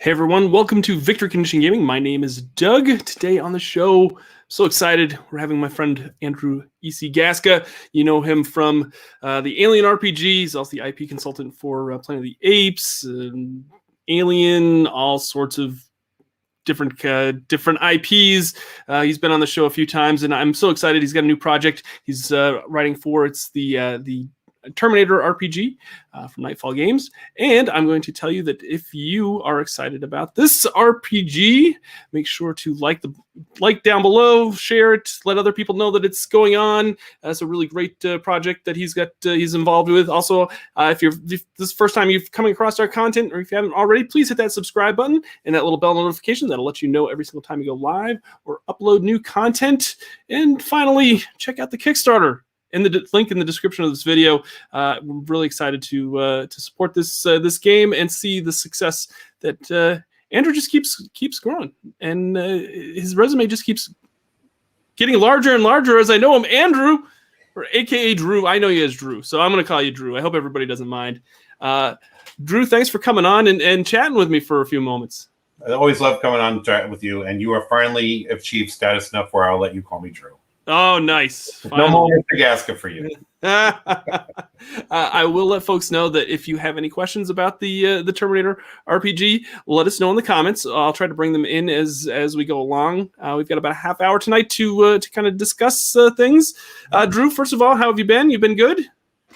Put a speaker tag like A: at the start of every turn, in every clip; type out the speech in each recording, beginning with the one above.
A: Hey everyone, welcome to Victory Condition Gaming. My name is Doug. Today on the show, so excited, we're having my friend Andrew E.C. Gaska. You know him from the Alien RPG. He's also the IP consultant for Planet of the Apes, Alien, all sorts of different IPs. He's been on the show a few times, and I'm so excited. He's got a new project he's writing for. It's the Terminator RPG from Nightfall Games. And I'm going to tell you that if you are excited about this RPG, make sure to like down below, share it, let other people know that it's going on. It's a really great project that he's involved with. Also, if this is the first time you've come across our content, or if you haven't already, please hit that subscribe button and that little bell notification. That'll let you know every single time you go live or upload new content. And finally, check out the Kickstarter in the link in the description of this video. We're really excited to support this game and see the success that Andrew just keeps growing, and his resume just keeps getting larger and larger as I know him. Andrew, or AKA Drew. I know you as Drew, so I'm going to call you Drew. I hope everybody doesn't mind. Drew, thanks for coming on and chatting with me for a few moments.
B: I always love coming on and chatting with you, and you are finally achieved status enough where I'll let you call me Drew.
A: Oh, nice.
B: Finally. No more Mr. Gaska for you.
A: I will let folks know that if you have any questions about the Terminator RPG, let us know in the comments. I'll try to bring them in as we go along. We've got about a half hour tonight to kind of discuss things. Drew, first of all, how have you been? You've been good?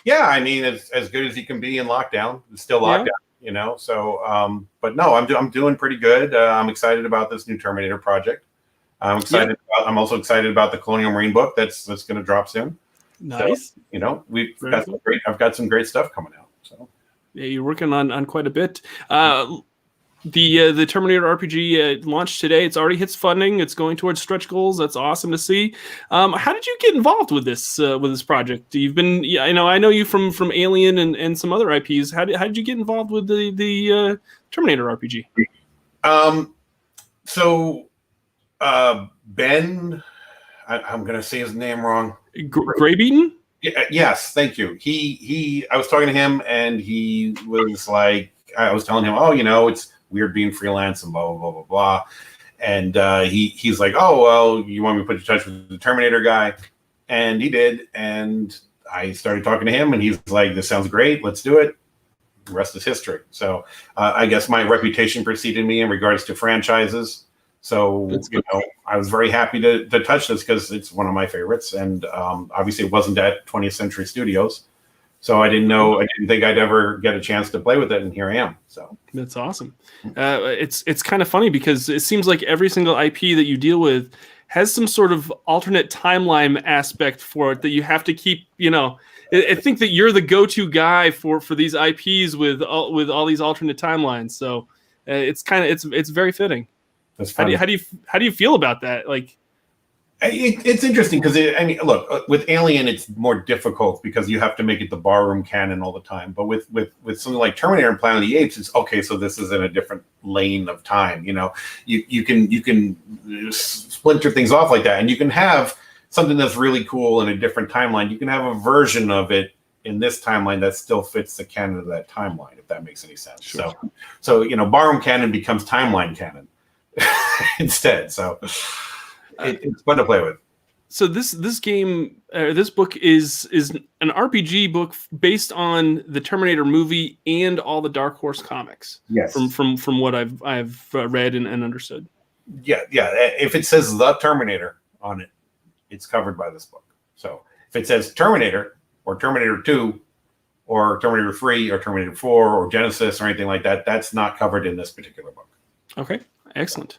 B: Yeah, I mean, it's as good as you can be in lockdown. It's still lockdown, you know. So, but no, I'm doing pretty good. I'm excited about this new Terminator project. I'm excited.
A: Yep.
B: I'm also excited about the Colonial Marine book that's going to drop soon.
A: Nice.
B: So, you know, I've got some great stuff coming out. So
A: yeah, you're working on quite a bit. The Terminator RPG launched today. It's already hits funding. It's going towards stretch goals. That's awesome to see. How did you get involved with this project? You've been, I know you from Alien and some other IPs. How did you get involved with the Terminator RPG?
B: Ben, I'm going to say his name wrong.
A: Graybeaton?
B: Yes, thank you. I was talking to him, and he was like, I was telling him, oh, you know, it's weird being freelance and blah, blah, blah, blah, blah. And he's like, oh, well, you want me to put you in touch with the Terminator guy? And he did. And I started talking to him, and he's like, this sounds great. Let's do it. The rest is history. So I guess my reputation preceded me in regards to franchises. So, you know, I was very happy to touch this because it's one of my favorites. And obviously it wasn't at 20th Century Studios. So I didn't think I'd ever get a chance to play with it. And here I am. So
A: that's awesome. It's kind of funny because it seems like every single IP that you deal with has some sort of alternate timeline aspect for it that you have to keep, you know. I think that you're the go-to guy for these IPs with all these alternate timelines. So it's very fitting. How do you feel about that? Like,
B: it's interesting because I mean, look, with Alien, it's more difficult because you have to make it the barroom canon all the time. But with something like Terminator and Planet of the Apes, it's okay. So this is in a different lane of time. You know, you can splinter things off like that, and you can have something that's really cool in a different timeline. You can have a version of it in this timeline that still fits the canon of that timeline, if that makes any sense. Sure. So you know, barroom canon becomes timeline canon instead. So it's fun to play with.
A: So this game, this book is an RPG book based on the Terminator movie and all the Dark Horse comics.
B: Yes.
A: From what I've read and understood.
B: Yeah. If it says The Terminator on it, it's covered by this book. So if it says Terminator or Terminator 2 or Terminator 3 or Terminator 4 or Genesis or anything like that, that's not covered in this particular book.
A: Okay. Excellent.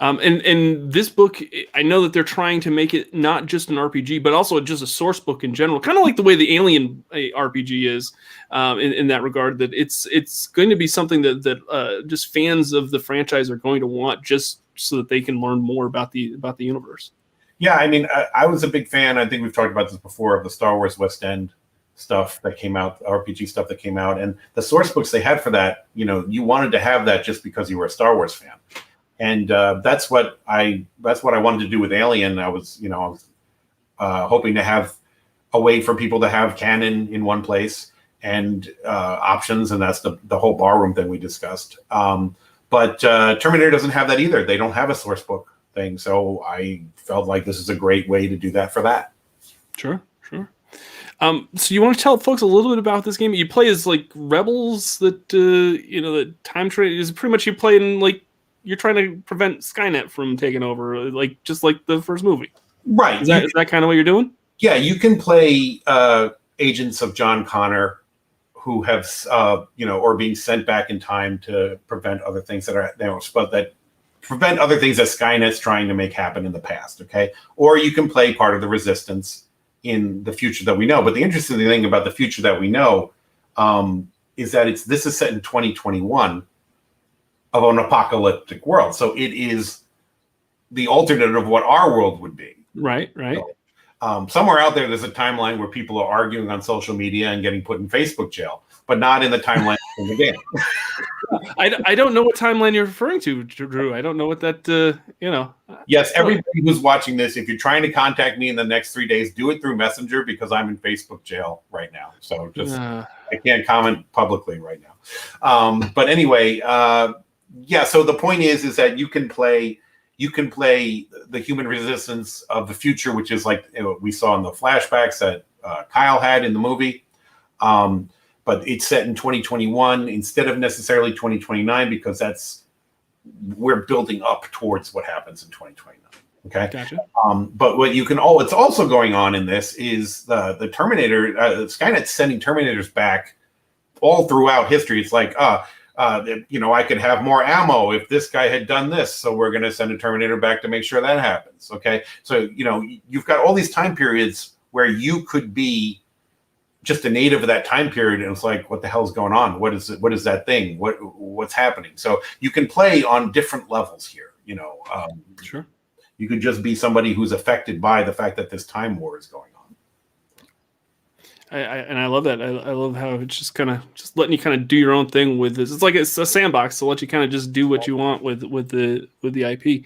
A: And this book, I know that they're trying to make it not just an RPG, but also just a source book in general, kind of like the way the Alien RPG is in that regard. That it's going to be something that just fans of the franchise are going to want, just so that they can learn more about the universe.
B: Yeah, I mean, I was a big fan. I think we've talked about this before, of the Star Wars West End stuff that came out, RPG stuff that came out, and the source books they had for that. You know, you wanted to have that just because you were a Star Wars fan. And that's what I wanted to do with Alien. I was hoping to have a way for people to have canon in one place and options, and that's the whole barroom thing we discussed. But Terminator doesn't have that either. They don't have a source book thing. So I felt like this is a great way to do that for that.
A: Sure. So you want to tell folks a little bit about this game? You play as like rebels that the time trade is pretty much you play in like you're trying to prevent Skynet from taking over, like just like the first movie.
B: Right.
A: Is that kind of what you're doing?
B: Yeah, you can play agents of John Connor who have or being sent back in time to prevent other things that prevent other things that Skynet's trying to make happen in the past. Okay, or you can play part of the Resistance in the future that we know. But the interesting thing about the future that we know is that this is set in 2021 of an apocalyptic world. So it is the alternate of what our world would be.
A: Right.
B: So, somewhere out there's a timeline where people are arguing on social media and getting put in Facebook jail, but not in the timeline of the game.
A: I don't know what timeline you're referring to, Drew. I don't know what that,
B: Yes, everybody who's watching this, if you're trying to contact me in the next 3 days, do it through Messenger because I'm in Facebook jail right now. So I can't comment publicly right now. But anyway, so the point is that you can play the human resistance of the future, which is like we saw in the flashbacks that Kyle had in the movie. But it's set in 2021 instead of necessarily 2029 because we're building up towards what happens in 2029. Okay.
A: Gotcha.
B: But what it's also going on in this is the Terminator, Skynet's sending Terminators back all throughout history. It's like, I could have more ammo if this guy had done this. So we're going to send a Terminator back to make sure that happens. Okay. So, you've got all these time periods where you could be just a native of that time period. And it's like, what the hell's going on? What is it? What is that thing? What's happening? So you can play on different levels here,
A: Sure.
B: You could just be somebody who's affected by the fact that this time war is going on.
A: I love that. I love how it's just kind of just letting you kind of do your own thing with this. It's like it's a sandbox to let you kind of just do what you want with the IP.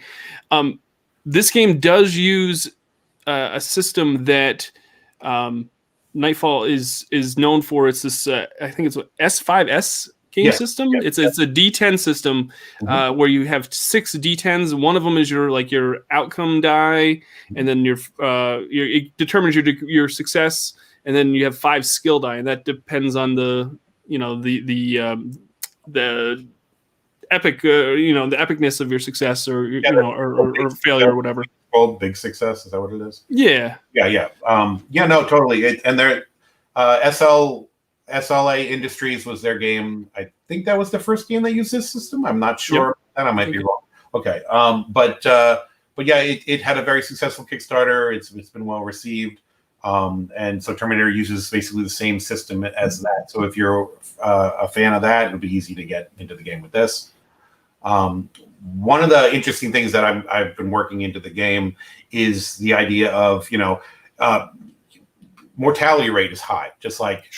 A: This game does use a system that Nightfall is known for. It's this I think it's S5S game system.
B: Yeah,
A: it's a D10 system where you have 6 D10s. One of them is your outcome die, and then it determines your success. And then you have 5 skill die, and that depends on the epic, the epicness of your success or or failure or whatever.
B: Called big success, is that what it is?
A: Yeah.
B: No, totally. And their SLA Industries was their game. I think that was the first game that used this system. I'm not sure. That I might be wrong. Okay. But yeah, it had a very successful Kickstarter. It's been well received. And so Terminator uses basically the same system as that. So if you're a fan of that, it'll be easy to get into the game with this. One of the interesting things that I've been working into the game is the idea of, mortality rate is high, just like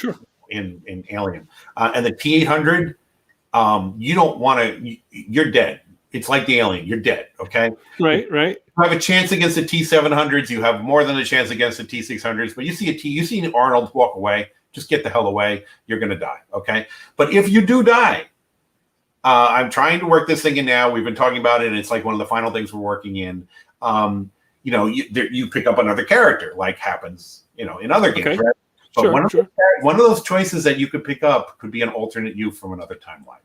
B: in Alien. And the T-800, you don't want to, you're dead. It's like the Alien, you're dead, okay?
A: Right.
B: You have a chance against the T-700s. You have more than a chance against the T-600s. But you see Arnold walk away, just get the hell away. You're going to die, okay? But if you do die, I'm trying to work this thing in now. We've been talking about it, and it's like one of the final things we're working in. You pick up another character, like happens, in other games, right? But one of those choices that you could pick up could be an alternate you from another timeline.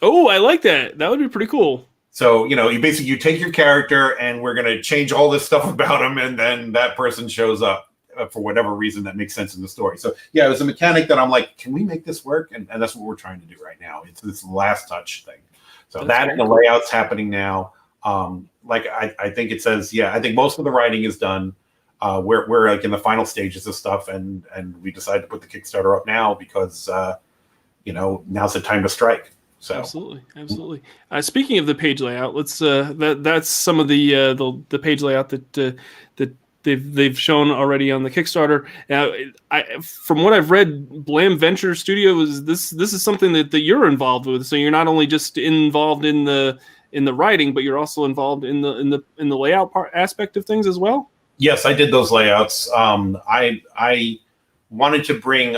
A: Oh, I like that. That would be pretty cool.
B: So, you take your character and we're going to change all this stuff about him, and then that person shows up for whatever reason that makes sense in the story. So, yeah, it was a mechanic that I'm like, can we make this work? And that's what we're trying to do right now. It's this last touch thing. So that's and the layout's happening now. I think it says, I think most of the writing is done. We're like in the final stages of stuff, and we decided to put the Kickstarter up now because, now's the time to strike. So.
A: Absolutely. Speaking of the page layout, let's that's some of the page layout that they've shown already on the Kickstarter. From what I've read, Blam Venture Studio this is something that you're involved with. So you're not only just involved in the writing, but you're also involved in the layout aspect of things as well.
B: Yes, I did those layouts. I wanted to bring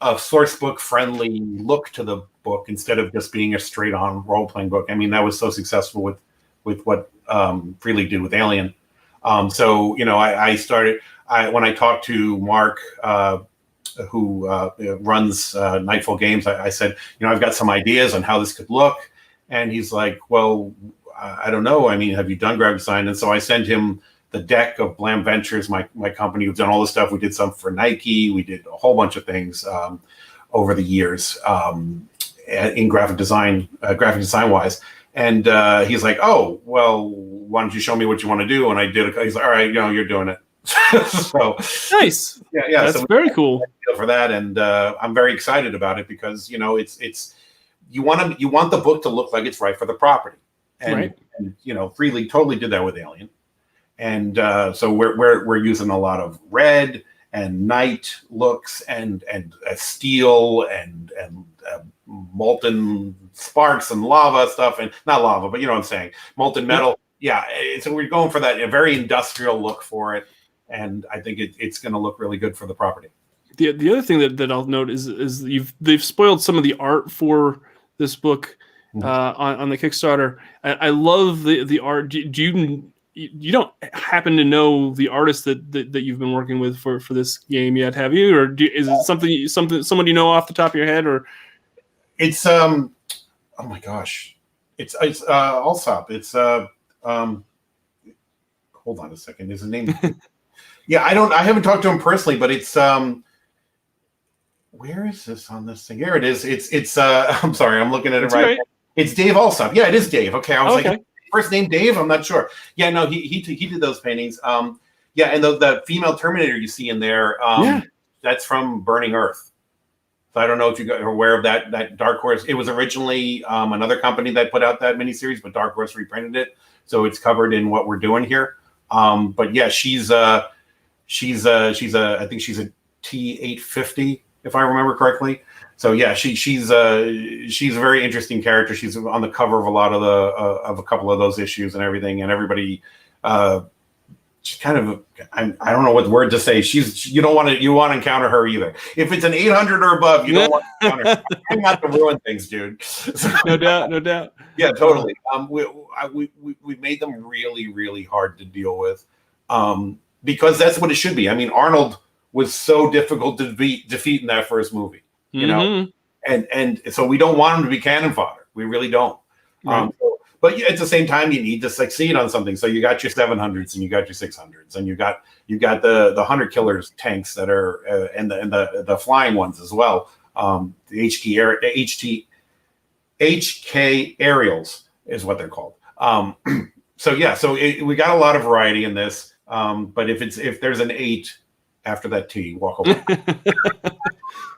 B: sourcebook friendly look to the book instead of just being a straight on role playing book. I mean, that was so successful with what Freely did with Alien. So I started when I talked to Mark, who runs Nightfall Games. I said, I've got some ideas on how this could look, and he's like, well, I don't know. I mean, have you done graphic design? And so I sent him the deck of Blam Ventures, my company, who've done all this stuff. We did some for Nike. We did a whole bunch of things over the years in graphic design wise. And he's like, oh, well, why don't you show me what you want to do? And I did. He's like, all right, you're doing it. So
A: nice.
B: Yeah.
A: That's very cool
B: for that. And I'm very excited about it because, it's you want the book to look like it's right for the property. And Freely totally did that with Alien. And so we're using a lot of red and night looks and steel and molten sparks and lava stuff, and not lava, but you know what I'm saying, molten metal. Yeah, so we're going for a very industrial look for it, and I think it's going to look really good for the property.
A: The other thing that I'll note is they've spoiled some of the art for this book on the Kickstarter. I love the art. Do you don't happen to know the artist that you've been working with for this game yet, have you? Or is it someone you know off the top of your head? Or
B: it's oh my gosh, it's Alsop. It's hold on a second. Is his name? Yeah, I haven't talked to him personally, but it's where is this on this thing? Here it is. It's I'm sorry, I'm looking at it right. It's Dave Alsop. Yeah, it is Dave. Okay, I was like, first name Dave? I'm not sure. Yeah, no, he did those paintings. Yeah, and the female Terminator you see in there, that's from Burning Earth. So I don't know if you are aware of that Dark Horse. It was originally another company that put out that miniseries, but Dark Horse reprinted it, so it's covered in what we're doing here. But yeah, she's I think she's a T850 if I remember correctly. So yeah, she's a very interesting character. She's on the cover of a lot of a couple of those issues and everything, and everybody. She's kind of I don't know what word to say. You want to encounter her either. If it's an 800 or above, you don't want to encounter her. I'm not to ruin things, dude.
A: No doubt.
B: Yeah, totally. We made them really, really hard to deal with, because that's what it should be. I mean, Arnold was so difficult to defeat in that first movie. And so we don't want them to be cannon fodder. We really don't. Right. But at the same time, you need to succeed on something. So you got your 700s and you got your 600s, and you got the Hunter Killers tanks that are and the flying ones as well. The HK aerials is what they're called. So we got a lot of variety in this. But if there's an 8 after that T, walk away.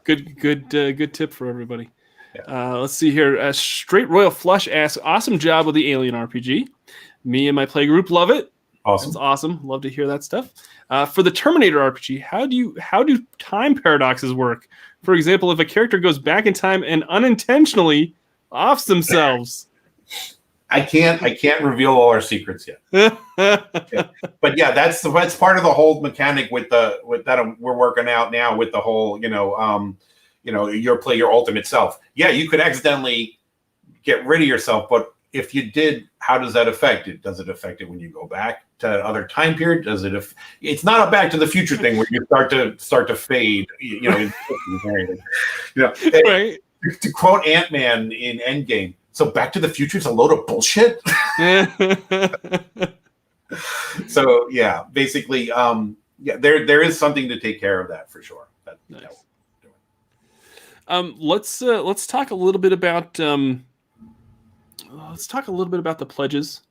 A: Good tip for everybody. Yeah. Let's see here. Straight Royal Flush asks, awesome job with the Alien RPG. Me and my play group love it.
B: Awesome.
A: That's awesome. Love to hear that stuff. For the Terminator RPG, how do time paradoxes work? For example, if a character goes back in time and unintentionally offs themselves.
B: I can't reveal all our secrets yet. Yeah. But yeah, that's part of the whole mechanic with that we're working out now with the whole, play your ultimate self. Yeah, you could accidentally get rid of yourself, but if you did, how does that affect it? Does it affect it when you go back to another time period? Does it? It's not a Back to the Future thing where you start to fade.
A: Right.
B: To quote Ant-Man in Endgame. So Back to the Future is a load of bullshit. So yeah, basically, there is something to take care of that for sure.
A: Nice. Let's talk a little bit about the pledges,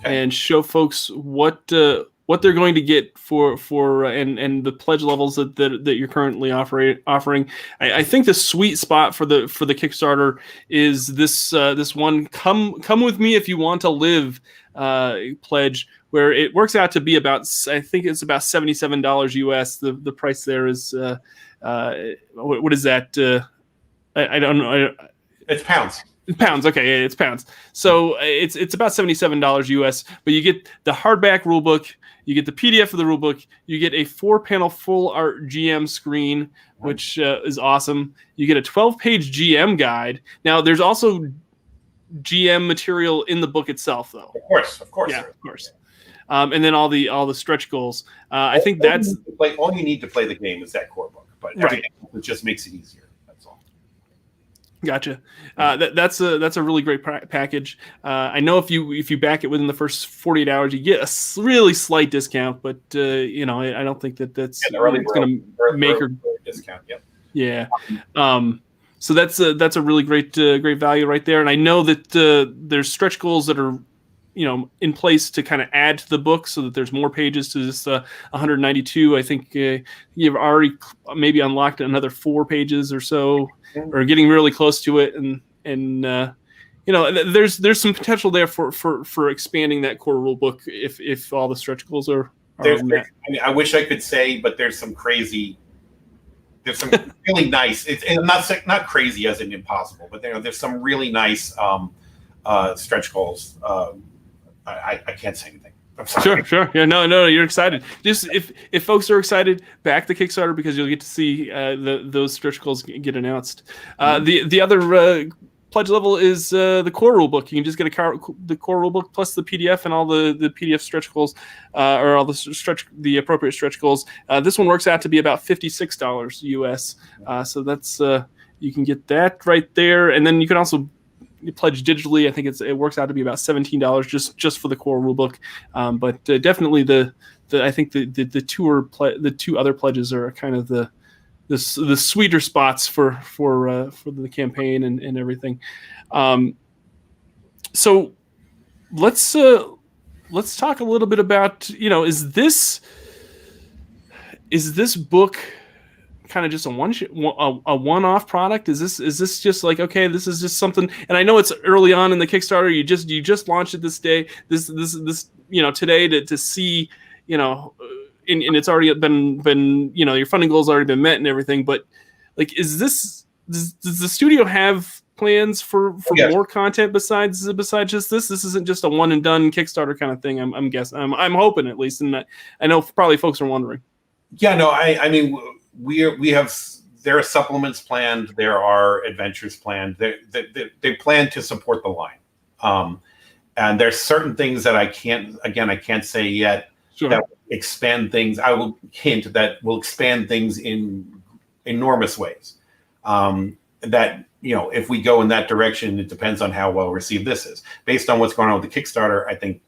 A: and show folks what they're going to get for and the pledge levels that you're currently offering. I think the sweet spot for the Kickstarter is this one come with me if you want to live pledge, where it works out to be about, I think it's about $77 US. The price there is what is that? I don't know.
B: It's pounds.
A: Pounds, okay, yeah, it's pounds. So it's about $77 US, but you get the hardback rulebook, you get the PDF of the rulebook, you get a 4-panel full art GM screen, which is awesome. You get a 12-page GM guide. Now, there's also GM material in the book itself, though.
B: Of course.
A: Yeah, of course. And then all the stretch goals. I think that's
B: all you need to play the game is that core book, but
A: right.
B: It just makes it easier. That's all.
A: Gotcha. That's a really great package. I know if you back it within the first 48 hours, you get a really slight discount, but I don't think that's going to make or
B: discount. Yep.
A: Yeah. So that's a really great value right there. And I know that there's stretch goals that are in place to kind of add to the book so that there's more pages to this 192. I think you've already maybe unlocked another 4 pages or so, or getting really close to it. And there's some potential there for expanding that core rule book if all the stretch goals are met.
B: I wish I could say, but there's some really nice. It's not crazy as in impossible, but there's some really nice stretch goals. I can't say anything. I'm sorry.
A: Sure. Yeah, no, you're excited. Just if folks are excited, back the Kickstarter because you'll get to see those stretch goals get announced. The other pledge level is the core rulebook. You can just get the core rulebook plus the PDF and all the PDF stretch goals, or all the appropriate stretch goals. This one works out to be about $56 US. So that's you can get that right there, and then you can also pledge digitally. I think it works out to be about $17 just for the core rulebook. But definitely I think the two other pledges are kind of the sweeter spots for the campaign and everything. So let's talk a little bit about, is this book kind of just a one-off product? Is this just like, okay, this is just something? And I know it's early on in the Kickstarter. You just launched it this day, this today to see, and it's already been your funding goals already been met and everything. But like, does the studio have plans for more content besides just this? This isn't just a one and done Kickstarter kind of thing. I'm guessing. I'm hoping at least, and I know probably folks are wondering.
B: Yeah, no, I mean, there are supplements planned, there are adventures planned. They plan to support the line, and there's certain things that I can't say yet. Sure. That will expand things. I will hint that will expand things in enormous ways. That if we go in that direction, it depends on how well received this is. Based on what's going on with the Kickstarter, I think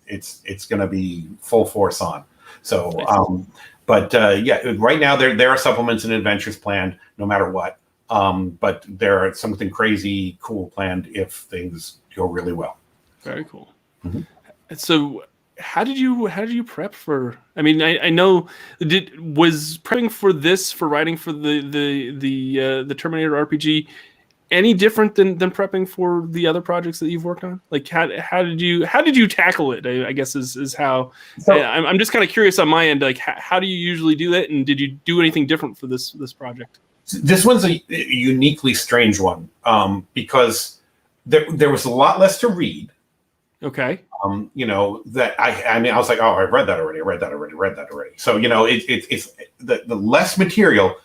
B: it's going to be full force on. So, right now there are supplements and adventures planned, no matter what. But there are something crazy cool planned if things go really well.
A: Very cool. Mm-hmm. So, how did you prep for? I mean, I know was prepping for this, for writing for the Terminator RPG, any different than prepping for the other projects that you've worked on? Like, how did you tackle it? I guess is how. So, I'm just kind of curious on my end. Like, how do you usually do that, and did you do anything different for this project?
B: This one's a uniquely strange one because there was a lot less to read.
A: Okay.
B: That I was like, oh, I read that already. So it's the less material,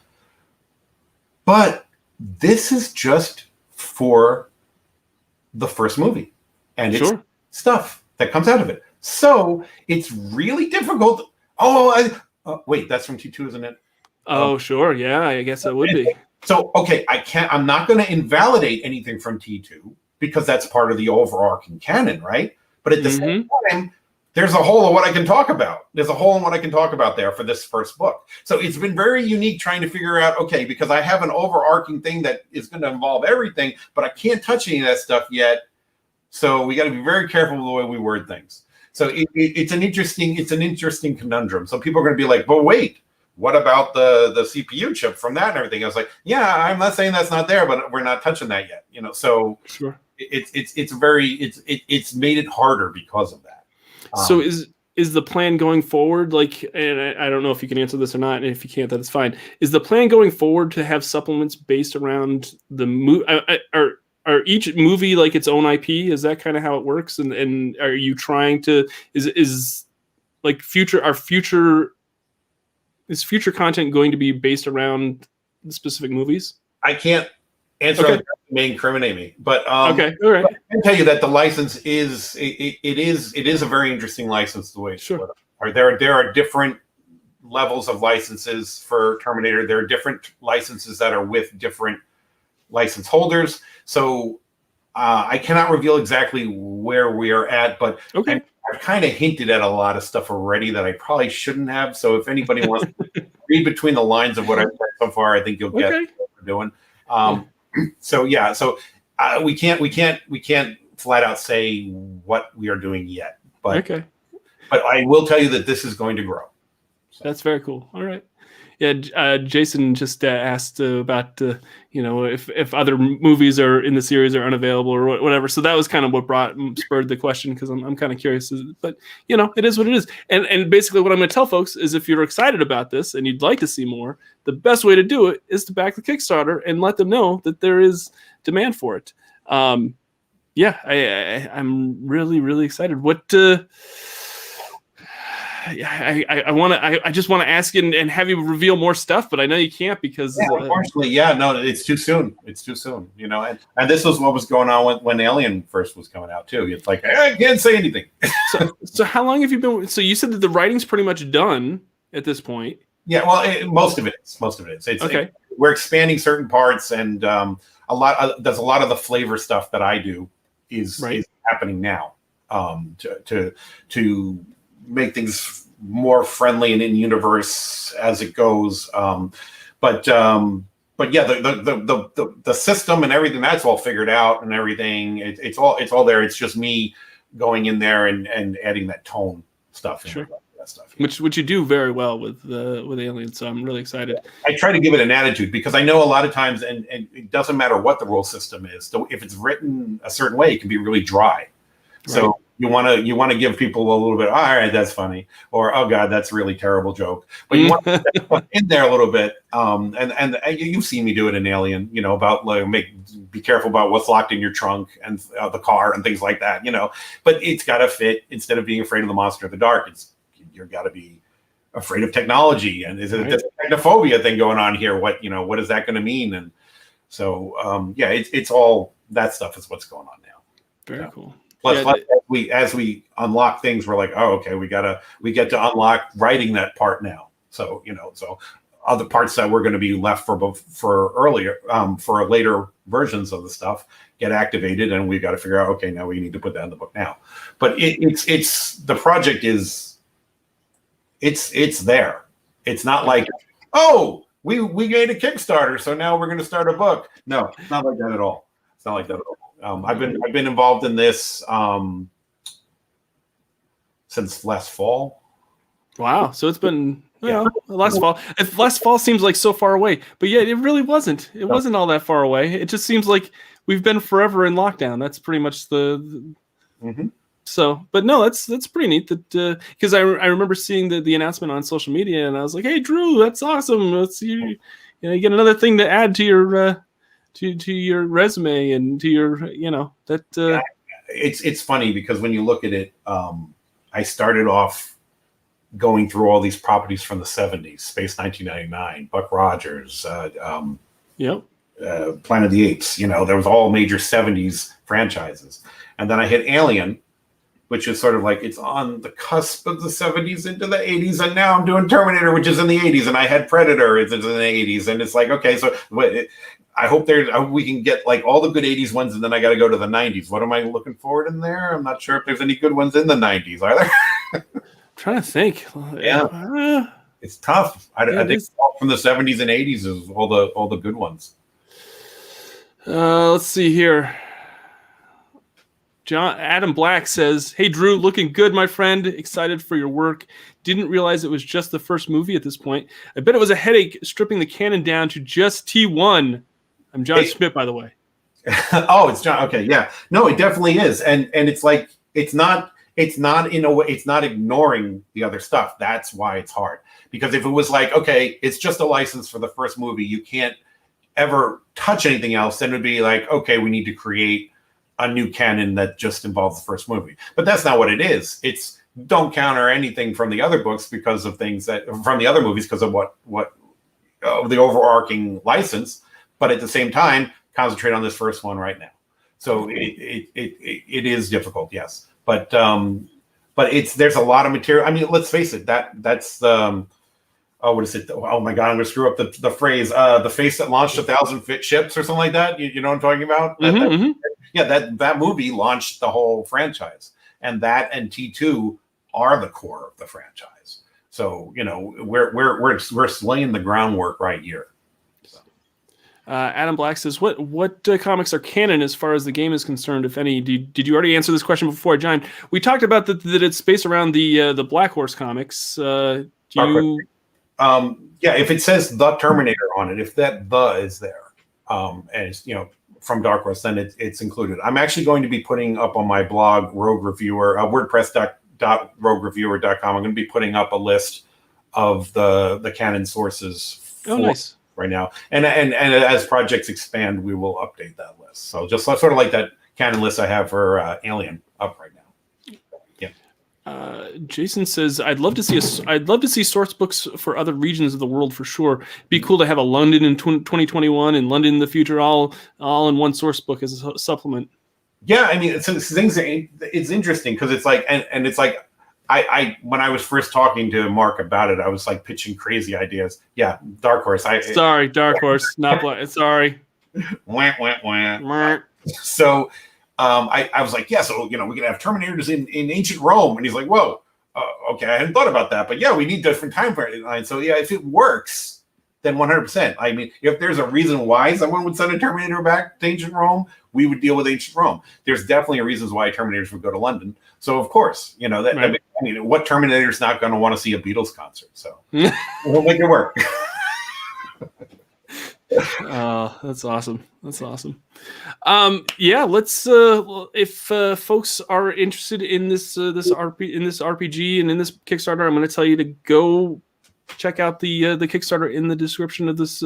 B: but this is just for the first movie, and it's stuff that comes out of it. So it's really difficult. Wait, that's from T2, isn't it?
A: Oh, sure. Yeah, I guess it would be.
B: So, okay, I'm not going to invalidate anything from T2 because that's part of the overarching canon, right? But at the same time, there's a hole of what I can talk about. There's a hole in what I can talk about there for this first book. So it's been very unique trying to figure out, okay, because I have an overarching thing that is going to involve everything, but I can't touch any of that stuff yet. So we got to be very careful with the way we word things. So it's an interesting conundrum. So people are going to be like, but wait, what about the CPU chip from that and everything? I was like, yeah, I'm not saying that's not there, but we're not touching that yet. So
A: sure.
B: It's made it harder because of that.
A: So is the plan going forward, like, and I don't know if you can answer this or not, and if you can't, that's fine. Is the plan going forward to have supplements based around the movie, or are each movie like its own IP? Is that kind of how it works? And are you trying to is like is future content going to be based around specific movies?
B: I can't answer
A: Okay.
B: that, may incriminate me, but
A: Okay, all right.
B: I can tell you that the license is it is a very interesting license the way it's
A: Sure.
B: split up. There are different levels of licenses for Terminator. There are different licenses that are with different license holders. So I cannot reveal exactly where we are at, but
A: Okay.
B: I've kind of hinted at a lot of stuff already that I probably shouldn't have. So if anybody wants to read between the lines of what I've said so far, I think you'll get what we're doing. So we can't flat out say what we are doing yet, but I will tell you that this is going to grow.
A: So. That's very cool. All right. Yeah, Jason just asked about if other movies are in the series are unavailable or whatever. So that was kind of what spurred the question, because I'm kind of curious. But it is what it is. And basically what I'm going to tell folks is, if you're excited about this and you'd like to see more, the best way to do it is to back the Kickstarter and let them know that there is demand for it. I'm really, really excited. What? I just want to ask and have you reveal more stuff, but I know you can't because
B: unfortunately, it's too soon. It's too soon, and this was what was going on when Alien first was coming out too. It's like, I can't say anything.
A: So how long have you been? So you said that the writing's pretty much done at this point.
B: Yeah, well, most of it is. It's okay. We're expanding certain parts, and there's a lot of the flavor stuff that I do is happening now to make things more friendly and in universe as it goes. But yeah, the system and everything, that's all figured out and everything. It's all there. It's just me going in there and adding that tone stuff.
A: Sure. That stuff. Which you do very well with Alien. So I'm really excited.
B: I try to give it an attitude, because I know a lot of times, and it doesn't matter what the rule system is. So if it's written a certain way, it can be really dry. So you want to give people a little bit, all right, that's funny, or oh god, that's a really terrible joke. But you want to put in there a little bit. And you've seen me do it in Alien, about be careful about what's locked in your trunk and the car and things like that, But it's got to fit. Instead of being afraid of the monster in the dark, you've got to be afraid of technology. And is it a technophobia thing going on here? What is that going to mean? And so it's all that stuff is what's going on now.
A: Very cool.
B: Plus, as we unlock things, we're like, oh, okay, we get to unlock writing that part now. So so other parts that were going to be left for earlier, for later versions of the stuff get activated, and we've got to figure out, okay, now we need to put that in the book now. But it's the project is it's there. It's not like, oh, we made a Kickstarter, so now we're going to start a book. No, it's not like that at all. It's not like that at all. I've been involved in this since last fall.
A: Wow! So it's been last fall. Last fall seems like so far away, but yeah, it really wasn't. It wasn't all that far away. It just seems like we've been forever in lockdown. That's pretty much the So, but no, that's pretty neat. That because I remember seeing the announcement on social media, and I was like, hey, Drew, that's awesome. You get another thing to add to your. To your resume and to your that
B: it's funny, because when you look at it, I started off going through all these properties from the 70s: Space 1999, Buck Rogers, Planet of the Apes. There was all major 70s franchises, and then I hit Alien, which is sort of like it's on the cusp of the 70s into the 80s, and now I'm doing Terminator, which is in the 80s, and I had Predator, it's in the 80s, and it's like, okay, so I hope we can get like all the good 80s ones, and then I got to go to the 90s. What am I looking forward in there? I'm not sure if there's any good ones in the 90s, are there?
A: I'm trying to think.
B: Yeah, it's tough. I think from the 70s and 80s is all the good ones.
A: Let's see here. Adam Black says, hey, Drew, looking good, my friend. Excited for your work. Didn't realize it was just the first movie at this point. I bet it was a headache stripping the canon down to just T1. I'm John Schmidt, by the way.
B: Oh, it's John. Okay, yeah. No, it definitely is. And it's like, it's not in a way, it's not ignoring the other stuff. That's why it's hard. Because if it was like, okay, it's just a license for the first movie, you can't ever touch anything else, then it would be like, okay, we need to create a new canon that just involves the first movie. But that's not what it is. It's don't counter anything from the other books because of things that from the other movies because of what the overarching license, but at the same time concentrate on this first one right now. So it is difficult, yes, but it's there's a lot of material. I mean, let's face it, that's what is it? Oh my God, I'm gonna screw up the phrase. The face that launched 1,000 ships or something like that. You know what I'm talking about? That movie launched the whole franchise, and that and T2 are the core of the franchise. So we're laying the groundwork right here. So.
A: Adam Black says, "What comics are canon as far as the game is concerned, if any?" Did you already answer this question before I joined? We talked about that it's based around the Black Horse comics. If
B: it says The Terminator on it, if that "the" is there, and it's from Dark Horse, then it's included. I'm actually going to be putting up on my blog, Rogue Reviewer, WordPress.roguereviewer.com. I'm going to be putting up a list of the canon sources
A: nice.
B: Right now. And as projects expand, we will update that list. So just sort of like that canon list I have for Alien up right now. Yeah.
A: Jason says, I'd love to see source books for other regions of the world for sure. Be cool to have a London in 2021 and London in the future all in one source book as a supplement.
B: Yeah, I mean, it's interesting because it's like, and it's like, I when I was first talking to Mark about it, I was like pitching crazy ideas. Yeah, Dark Horse.
A: Sorry, Dark Horse, not Black. Sorry.
B: Wah, wah, wah. So I was like, yeah, so we can have Terminators in ancient Rome, and he's like, whoa, okay, I hadn't thought about that, but yeah, we need different time frames. So yeah, if it works, then 100%. I mean, if there's a reason why someone would send a Terminator back to ancient Rome, we would deal with ancient Rome. There's definitely a reasons why Terminators would go to London. So of course, that. Right. I mean, what Terminator's not going to want to see a Beatles concert? So we'll make it work.
A: That's awesome. That's awesome. Let's if folks are interested in this RPG and in this Kickstarter, I'm going to tell you to go check out the Kickstarter in the description of this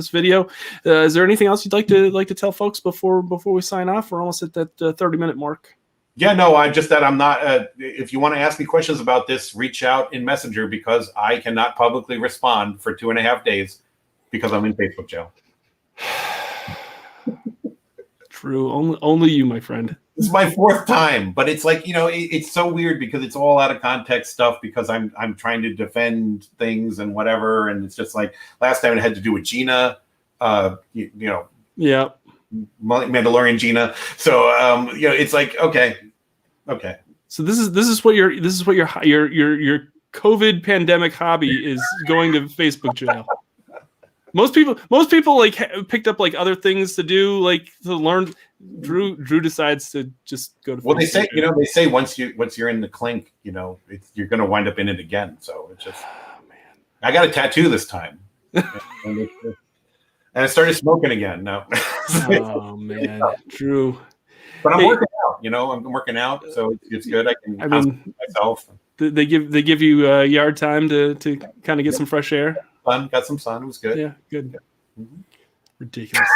A: video. Is there anything else you'd like to tell folks before we sign off? We're almost at that 30-minute mark.
B: Yeah, no, I'm not. If you want to ask me questions about this, reach out in Messenger because I cannot publicly respond for 2.5 days because I'm in Facebook jail.
A: True. Only you, my friend.
B: This is my 4th time, but it's like, it's so weird because it's all out of context stuff because I'm trying to defend things and whatever. And it's just like last time it had to do with Gina,
A: Yeah.
B: Mandalorian Gina. So, it's like, okay.
A: So this is what your COVID pandemic hobby is, going to Facebook jail. Most people like picked up like other things to do, like to learn. Drew decides to just go to.
B: Well, Facebook. They say once you're in the clink, you're going to wind up in it again. So it's just, man. I got a tattoo this time, and I started smoking again. No.
A: Oh man, Drew.
B: But I'm working out. I'm working out, so it's good. I mean, myself.
A: They give you yard time to kind of get some fresh air.
B: Got some sun. It was good.
A: Yeah, good. Mm-hmm. Ridiculous.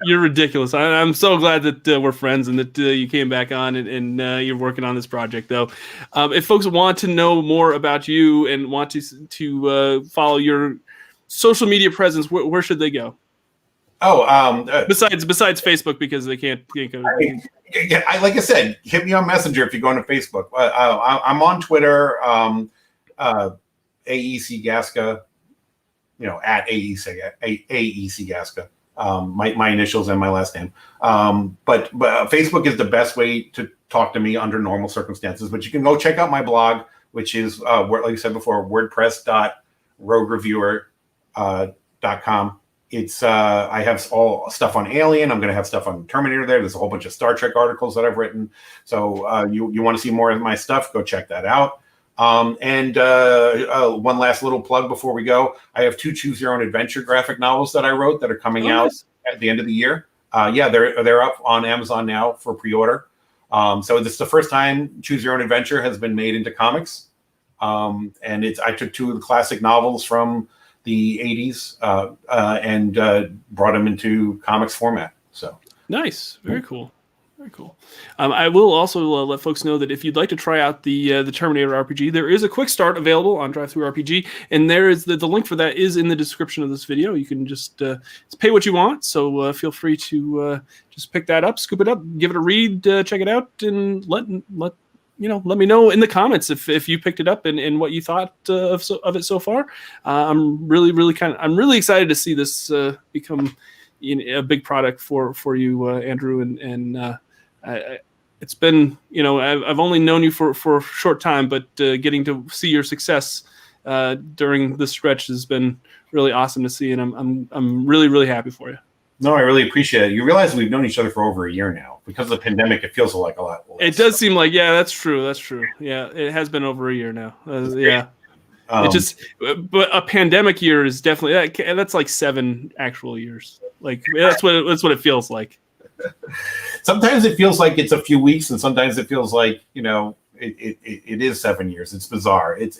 A: You're ridiculous. I'm so glad that we're friends and that you came back on and you're working on this project, though. If folks want to know more about you and want to follow your social media presence, where should they go? Besides Facebook, because they can't go.
B: Like I said, hit me on Messenger if you go into Facebook. I'm on Twitter, AEC Gaska. At AEC Gaska, my initials and my last name. But Facebook is the best way to talk to me under normal circumstances. But you can go check out my blog, which is, like I said before, WordPress.roguereviewer.com. It's I have all stuff on Alien. I'm going to have stuff on Terminator there. There's a whole bunch of Star Trek articles that I've written. So you want to see more of my stuff, go check that out. And one last little plug before we go. I have 2 Choose Your Own Adventure graphic novels that I wrote that are coming out at the end of the year. They're up on Amazon now for pre-order. So this is the first time Choose Your Own Adventure has been made into comics. And I took 2 of the classic novels from the 80s and brought them into comics format. So
A: nice, very cool. Very cool. I will also let folks know that if you'd like to try out the Terminator RPG, there is a quick start available on DriveThruRPG, and there is the link for that is in the description of this video. You can just pay what you want, so feel free to just pick that up, scoop it up, give it a read, check it out, and let me know in the comments if you picked it up and what you thought of it so far. I'm really excited to see this become a big product for you, Andrew, and it's been, I've only known you for a short time, but getting to see your success during this stretch has been really awesome to see, and I'm really, really happy for you.
B: No, I really appreciate it. You realize we've known each other for over a year now. Because of the pandemic, it feels like a lot less.
A: It does seem like, yeah, that's true. That's true. Yeah, it has been over a year now. Yeah. But a pandemic year is definitely that's like 7 actual years. Like that's what it feels like.
B: Sometimes it feels like it's a few weeks, and sometimes it feels like it is 7 years. It's bizarre. It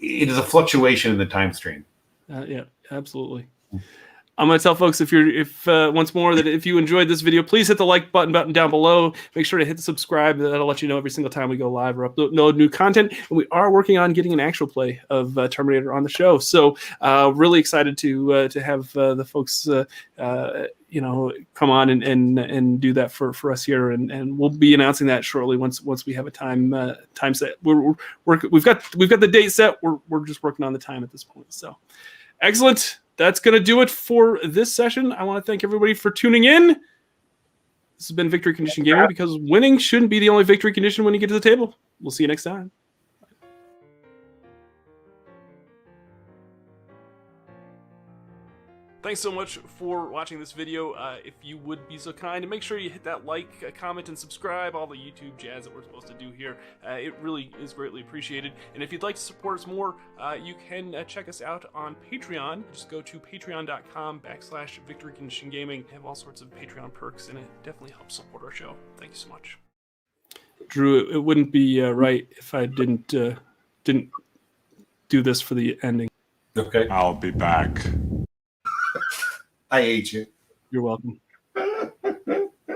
B: is a fluctuation in the time stream.
A: Yeah, absolutely. I'm going to tell folks once more that if you enjoyed this video, please hit the like button down below. Make sure to hit the subscribe. That'll let you know every single time we go live or upload new content. And we are working on getting an actual play of Terminator on the show. So really excited to have the folks come on and do that for us here. And we'll be announcing that shortly once we have a time set. We've got the date set. We're just working on the time at this point. So excellent. That's going to do it for this session. I want to thank everybody for tuning in. This has been Victory Condition Gaming, because winning shouldn't be the only victory condition when you get to the table. We'll see you next time. Thanks so much for watching this video. If you would be so kind, and make sure you hit that like, comment, and subscribe, all the YouTube jazz that we're supposed to do here. It really is greatly appreciated. And if you'd like to support us more, you can check us out on Patreon. Just go to patreon.com/Victory Condition Gaming. We have all sorts of Patreon perks, and it definitely helps support our show. Thank you so much. Drew, it wouldn't be right if I didn't do this for the ending.
B: Okay.
C: I'll be back.
B: I hate you.
A: You're welcome.